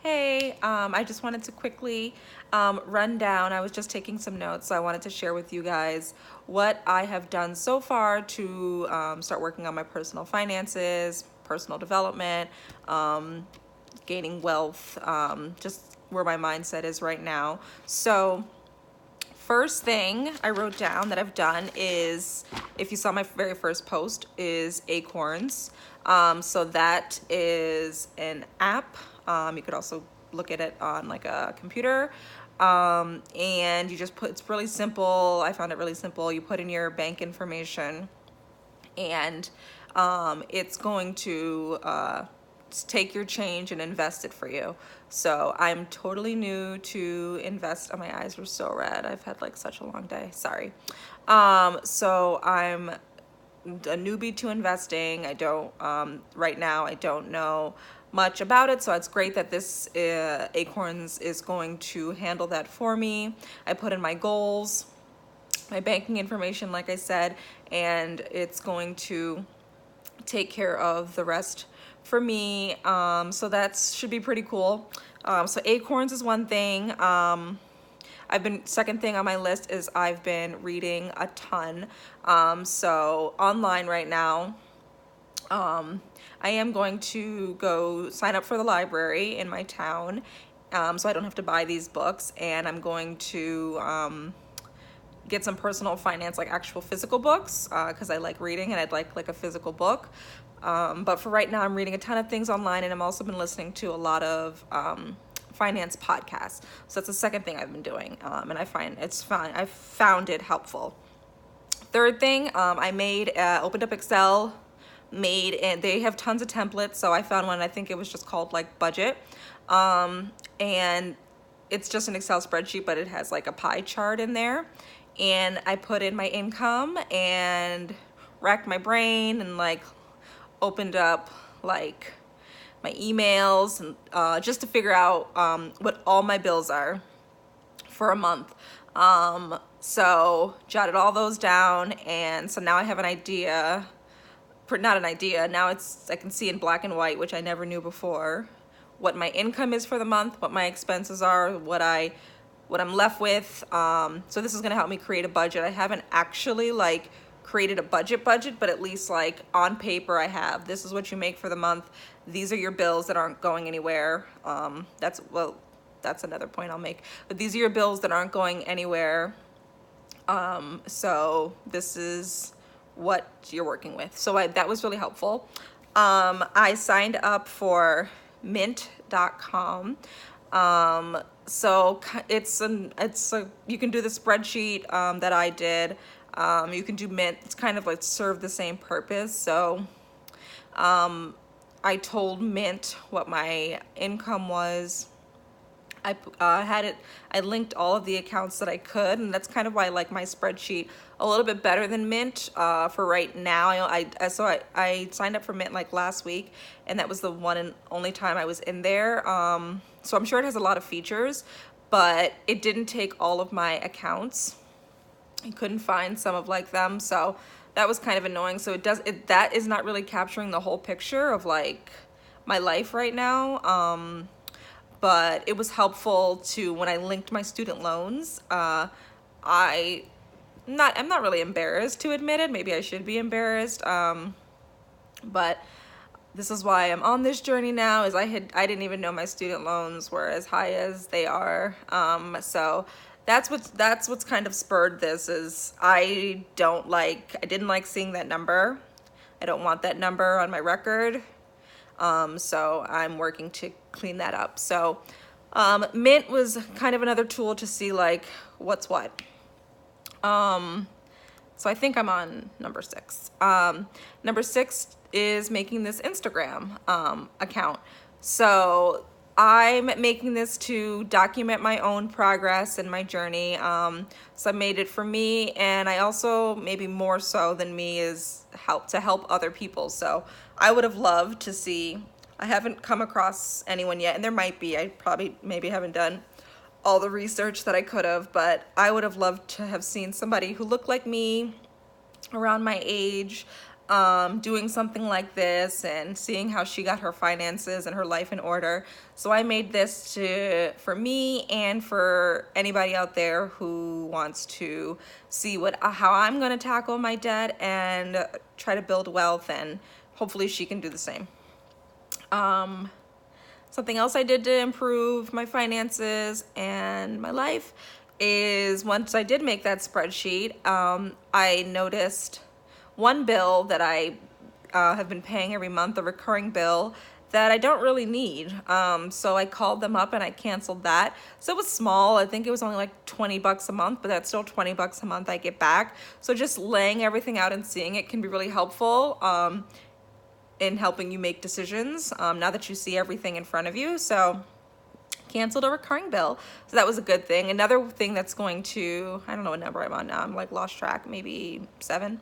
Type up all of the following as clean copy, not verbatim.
Hey, I just wanted to quickly run down. I was just taking some notes, so I wanted to share with you guys what I have done so far to start working on my personal finances, personal development, gaining wealth, just where my mindset is right now. So, first thing I wrote down that I've done is, if you saw my very first post, is Acorns. So that is an app. You could also look at it on like a computer. And you just it's really simple. I found it really simple. You put in your bank information and it's going to take your change and invest it for you. So I'm totally new to invest. Oh, my eyes were so red. I've had like such a long day. Sorry. So I'm a newbie to investing. I don't, right now, I don't know much about it. So it's great that this Acorns is going to handle that for me. I put in my goals, my banking information, like I said, and it's going to take care of the rest for me. So that should be pretty cool. So Acorns is one thing. Second thing on my list is I've been reading a ton. So online right now, I am going to go sign up for the library in my town, so I don't have to buy these books, and I'm going to get some personal finance, like actual physical books, because I like reading and I'd like a physical book. But for right now, I'm reading a ton of things online, and I've also been listening to a lot of finance podcasts. So that's the second thing I've been doing, and I find it's fun. I found it helpful. Third thing, I opened up Excel, and they have tons of templates. So I found one, I think it was just called like budget. And it's just an Excel spreadsheet, but it has like a pie chart in there. And I put in my income and racked my brain and like opened up like my emails and just to figure out what all my bills are for a month. So jotted all those down, and so now I have an idea, not an idea, now I can see in black and white, which I never knew before, what my income is for the month, what my expenses are, what I'm left with. So this is gonna help me create a budget. I haven't actually like created a budget, but at least like on paper I have, this is what you make for the month. These are your bills that aren't going anywhere. That's another point I'll make. But these are your bills that aren't going anywhere. So this is what you're working with. So that was really helpful. I signed up for mint.com. So you can do the spreadsheet that I did. You can do Mint. It's kind of like serve the same purpose. So I told Mint what my income was. I linked all of the accounts that I could, and that's kind of why I like my spreadsheet a little bit better than Mint for right now. I signed up for Mint like last week, and that was the one and only time I was in there. So I'm sure it has a lot of features, but it didn't take all of my accounts. I couldn't find some of like them, so that was kind of annoying. So that is not really capturing the whole picture of like my life right now. But it was helpful to, when I linked my student loans, I'm not really embarrassed to admit it. Maybe I should be embarrassed. But this is why I'm on this journey now, is I didn't even know my student loans were as high as they are. So that's what's kind of spurred this, is I didn't like seeing that number. I don't want that number on my record. So I'm working to clean that up. So Mint was kind of another tool to see like what's what. So I think I'm on number 6. Number 6 is making this Instagram account. So I'm making this to document my own progress and my journey. So I made it for me, and I also, maybe more so than me, is to help other people. So I would have loved to see, I haven't come across anyone yet, and there might be, I maybe haven't done all the research that I could have, but I would have loved to have seen somebody who looked like me, around my age, doing something like this and seeing how she got her finances and her life in order. So I made this for me and for anybody out there who wants to see how I'm going to tackle my debt and try to build wealth, and hopefully she can do the same. Something else I did to improve my finances and my life is, once I did make that spreadsheet, I noticed one bill that I have been paying every month, a recurring bill that I don't really need. So I called them up and I canceled that. So it was small. I think it was only like $20 a month, but that's still $20 a month I get back. So just laying everything out and seeing it can be really helpful in helping you make decisions now that you see everything in front of you. So canceled a recurring bill. So that was a good thing. Another thing that's going to, I don't know what number I'm on now. I'm like lost track, maybe 7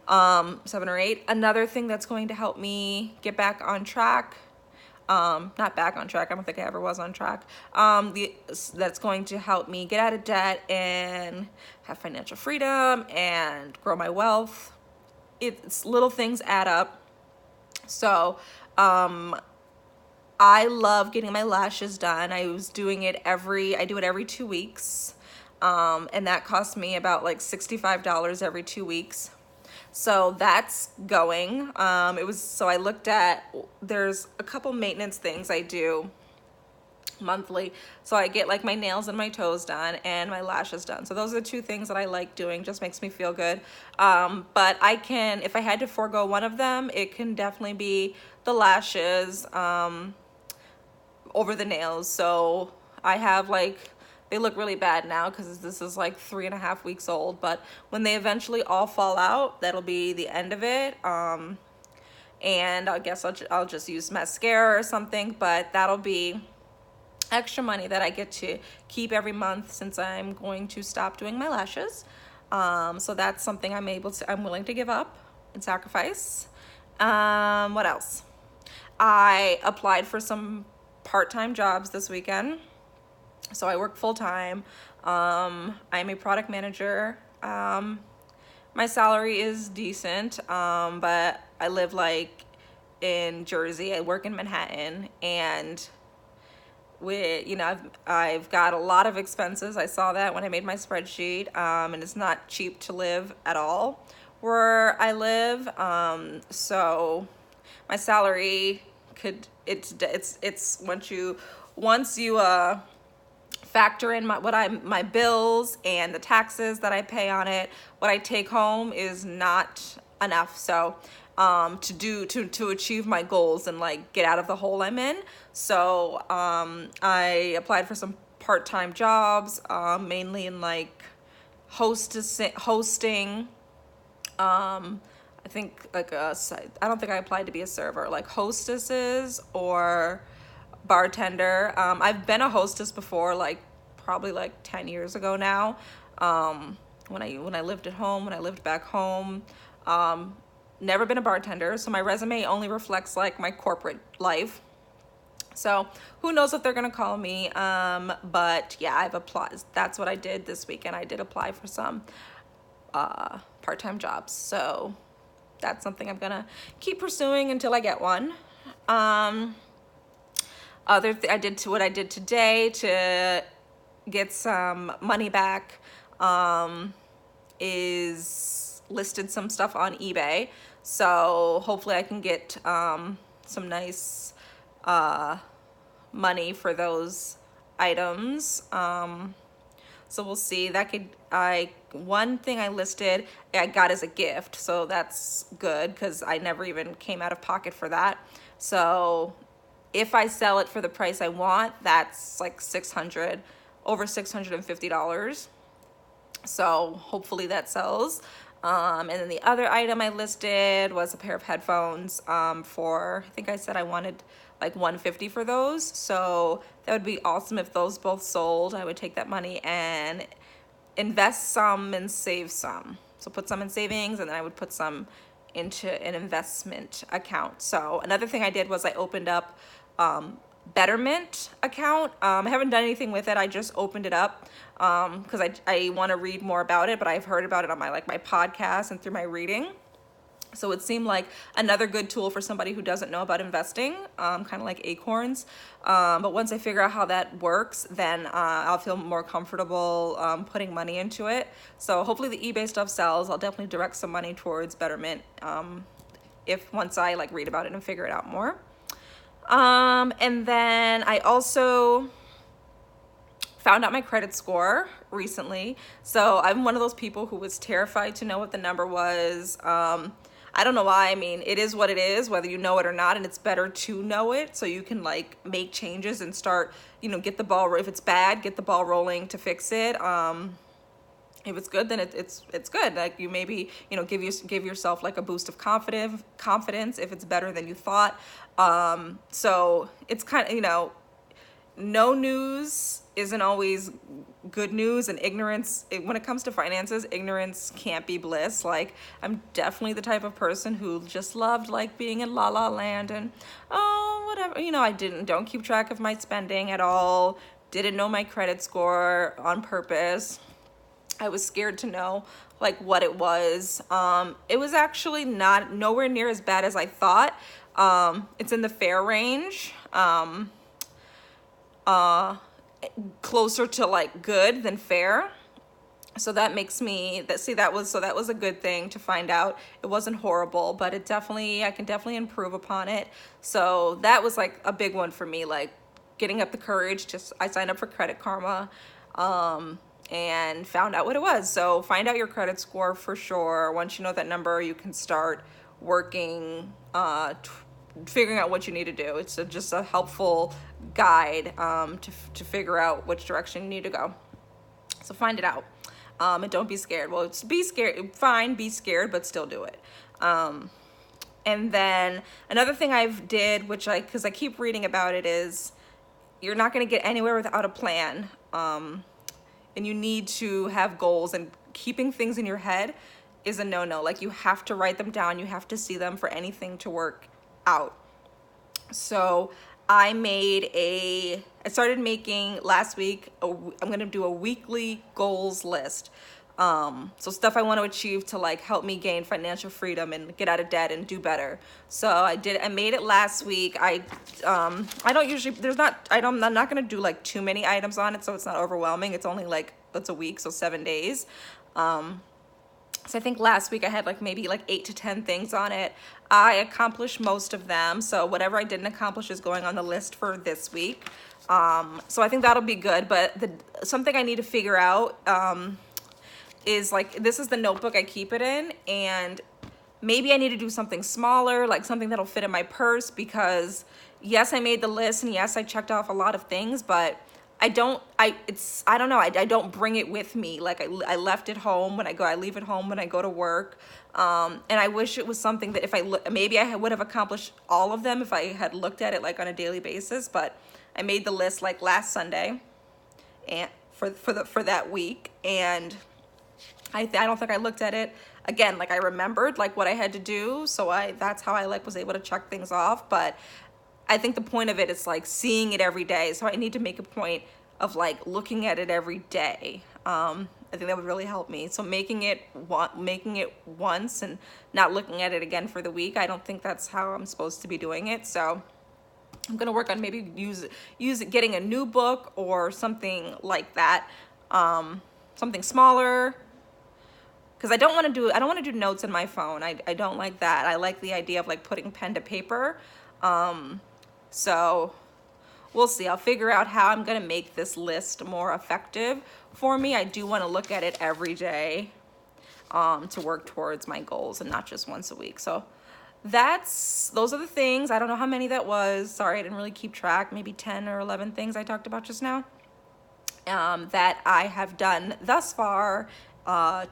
or 8. Another thing that's going to help me get back on track, not back on track, I don't think I ever was on track, that's going to help me get out of debt and have financial freedom and grow my wealth. It's little things add up. So, I love getting my lashes done. I do it every 2 weeks. And that cost me about like $65 every 2 weeks. So that's going. So I looked at, there's a couple maintenance things I do monthly. So I get like my nails and my toes done and my lashes done. So those are the 2 things that I like doing. Just makes me feel good. But if I had to forego one of them, it can definitely be the lashes over the nails. So I have they look really bad now because this is like 3.5 weeks old, but when they eventually all fall out, that'll be the end of it. And I guess I'll just use mascara or something, but that'll be extra money that I get to keep every month since I'm going to stop doing my lashes. So that's something I'm willing to give up and sacrifice. What else? I applied for some part-time jobs this weekend. So I work full-time. I'm a product manager. My salary is decent, but I live in Jersey. I work in Manhattan, and I've got a lot of expenses. I saw that when I made my spreadsheet, and it's not cheap to live at all where I live. So my salary it's once you factor in my bills and the taxes that I pay on it, what I take home is not enough. So to achieve my goals and get out of the hole I'm in. So I applied for some part-time jobs, mainly in hosting. I think I don't think I applied to be a server, hostesses or bartender. I've been a hostess before, probably 10 years ago now. When I lived at home, when I lived back home. Never been a bartender, so my resume only reflects my corporate life. So who knows if they're gonna call me, but yeah, I've applied. That's what I did this weekend. I did apply for some part-time jobs, so that's something I'm gonna keep pursuing until I get one. What I did today to get some money back is listed some stuff on eBay. So hopefully I can get some nice money for those items. So we'll see. One thing I listed, I got as a gift, so that's good because I never even came out of pocket for that. So if I sell it for the price I want, that's over $650. So hopefully that sells. And then the other item I listed was a pair of headphones for, I think I said I wanted $150 for those. So that would be awesome if those both sold. I would take that money and invest some and save some. So put some in savings, and then I would put some into an investment account. So another thing I did was I opened up Betterment account. I haven't done anything with it. I just opened it up because I want to read more about it, but I've heard about it on my podcast and through my reading. So it seemed like another good tool for somebody who doesn't know about investing, kind of like Acorns. But once I figure out how that works, then I'll feel more comfortable putting money into it. So hopefully the eBay stuff sells. I'll definitely direct some money towards Betterment if once I like read about it and figure it out more. And then I also found out my credit score recently. So I'm one of those people who was terrified to know what the number was. I don't know why. I mean, it is what it is, whether you know it or not, and it's better to know it so you can like make changes and start, get the ball, if it's bad, get the ball rolling to fix it. If it's good, then it's good. Like you maybe, give yourself like a boost of confidence if it's better than you thought. So it's kind of, no news isn't always good news, and ignorance, when it comes to finances, ignorance can't be bliss. Like I'm definitely the type of person who just loved like being in la la land and whatever, I don't keep track of my spending at all, didn't know my credit score on purpose. I was scared to know like what it was. It was actually nowhere near as bad as I thought. It's in the fair range. Closer to like good than fair. So that makes me that was a good thing to find out. It wasn't horrible, but I can definitely improve upon it. So that was like a big one for me, like getting up the courage. I signed up for Credit Karma, and found out what it was. So find out your credit score for sure. Once you know that number, you can start working, figuring out what you need to do. It's just a helpful guide to figure out which direction you need to go. So find it out, and don't be scared. Well, be scared, fine, be scared, but still do it. And then another thing I've did, because I keep reading about it, is you're not going to get anywhere without a plan. And you need to have goals, and keeping things in your head is a no-no. Like you have to write them down. You have to see them for anything to work out. So I started making last week, I'm going to do a weekly goals list. So stuff I want to achieve to like help me gain financial freedom and get out of debt and do better. So I made it last week. I'm not going to do like too many items on it, so it's not overwhelming. It's only like, it's a week, so 7 days. So I think last week I had like maybe like 8 to 10 things on it. I accomplished most of them. So whatever I didn't accomplish is going on the list for this week. So I think that'll be good. But something I need to figure out, is like, this is the notebook I keep it in, and maybe I need to do something smaller, like something that'll fit in my purse, because yes, I made the list, and yes, I checked off a lot of things, but I don't bring it with me. Like I left it home I leave it home when I go to work. And I wish it was something that maybe I would have accomplished all of them if I had looked at it like on a daily basis, but I made the list like last Sunday and for that week, and I don't think I looked at it again. Like I remembered like what I had to do, so that's how I like was able to check things off. But I think the point of it is like seeing it every day. So I need to make a point of like looking at it every day. I think that would really help me. So making it once and not looking at it again for the week, I don't think that's how I'm supposed to be doing it. So I'm gonna work on maybe getting a new book or something like that, something smaller. Because I don't want to do notes in my phone. I don't like that. I like the idea of like putting pen to paper. So we'll see. I'll figure out how I'm going to make this list more effective for me. I do want to look at it every day, to work towards my goals, and not just once a week. So those are the things. I don't know how many that was. Sorry, I didn't really keep track. Maybe 10 or 11 things I talked about just now, that I have done thus far,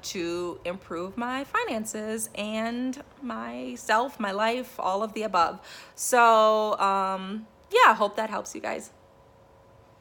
to improve my finances and myself, my life, all of the above. So, yeah, I hope that helps you guys.